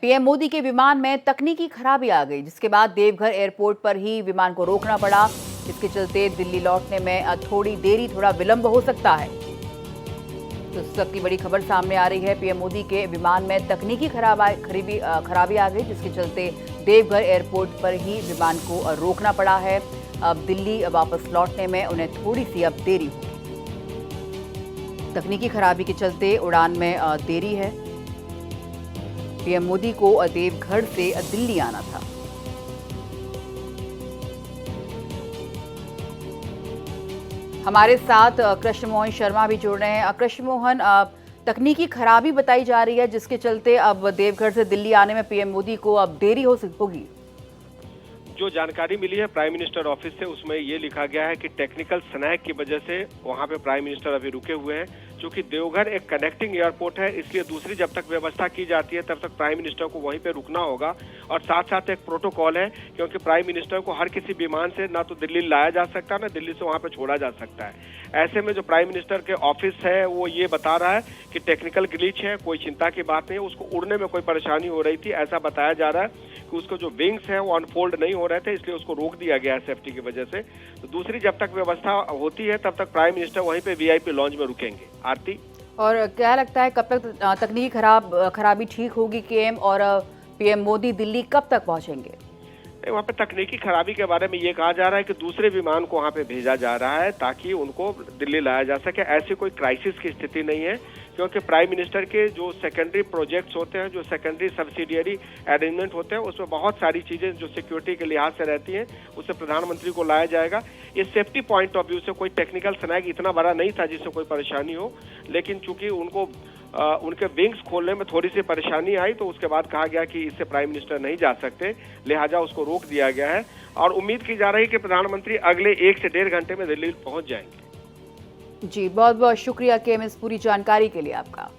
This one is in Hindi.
पीएम मोदी के विमान में तकनीकी खराबी आ गई, जिसके बाद देवघर एयरपोर्ट पर ही विमान को रोकना पड़ा। इसके चलते दिल्ली लौटने में थोड़ा विलंब हो सकता है। तो इस वक्त की बड़ी खबर सामने आ रही है। पीएम मोदी के विमान में तकनीकी खराबी आ गई, जिसके चलते देवघर एयरपोर्ट पर ही विमान को रोकना पड़ा है। अब दिल्ली वापस लौटने में उन्हें थोड़ी सी अब देरी होगी। तकनीकी खराबी के चलते उड़ान में देरी है। पीएम मोदी को देवघर से दिल्ली आना था। हमारे साथ कृष्ण मोहन शर्मा भी जुड़ रहे हैं। कृष्ण मोहन, तकनीकी खराबी बताई जा रही है, जिसके चलते अब देवघर से दिल्ली आने में पीएम मोदी को अब देरी होगी। जो जानकारी मिली है प्राइम मिनिस्टर ऑफिस से, उसमें ये लिखा गया है कि टेक्निकल स्नैग की वजह से वहां पे प्राइम मिनिस्टर अभी रुके हुए हैं। क्योंकि देवघर एक कनेक्टिंग एयरपोर्ट है, इसलिए दूसरी जब तक व्यवस्था की जाती है तब तक प्राइम मिनिस्टर को वहीं पे रुकना होगा। और साथ साथ एक प्रोटोकॉल है, क्योंकि प्राइम मिनिस्टर को हर किसी विमान से ना तो दिल्ली लाया जा सकता है, ना दिल्ली से वहां पे छोड़ा जा सकता है। ऐसे में जो प्राइम मिनिस्टर के ऑफिस है वो ये बता रहा है कि टेक्निकल ग्लिच है, कोई चिंता की बात नहीं है। उसको उड़ने में कोई परेशानी हो रही थी, ऐसा बताया जा रहा है कि उसको जो विंग्स हैं वो अनफोल्ड नहीं हो रहे थे, इसलिए उसको रोक दिया गया है सेफ्टी की वजह से। तो दूसरी जब तक व्यवस्था होती है तब तक प्राइम मिनिस्टर वहीं पे वीआईपी लॉन्ज में रुकेंगे। आरती, और क्या लगता है कब तक तकनीकी खराबी ठीक होगी केएम, और पीएम मोदी दिल्ली कब तक पहुंचेंगे? वहाँ पे तकनीकी खराबी के बारे में ये कहा जा रहा है कि दूसरे विमान को वहाँ पे भेजा जा रहा है ताकि उनको दिल्ली लाया जा सके। ऐसी कोई क्राइसिस की स्थिति नहीं है, क्योंकि प्राइम मिनिस्टर के जो सेकेंडरी प्रोजेक्ट्स होते हैं, जो सेकेंडरी सब्सिडियरी अरेंजमेंट होते हैं, उसमें बहुत सारी चीजें जो सिक्योरिटी के लिहाज से रहती हैं, उससे प्रधानमंत्री को लाया जाएगा। ये सेफ्टी पॉइंट ऑफ व्यू से कोई टेक्निकल स्नैग इतना बड़ा नहीं था जिससे कोई परेशानी हो, लेकिन चूंकि उनको उनके विंग्स खोलने में थोड़ी सी परेशानी आई, तो उसके बाद कहा गया कि इससे प्राइम मिनिस्टर नहीं जा सकते, लिहाजा उसको रोक दिया गया है। और उम्मीद की जा रही है कि प्रधानमंत्री अगले 1 से 1.5 घंटे में दिल्ली पहुंच जाएंगे। जी, बहुत बहुत शुक्रिया केएम इस पूरी जानकारी के लिए आपका।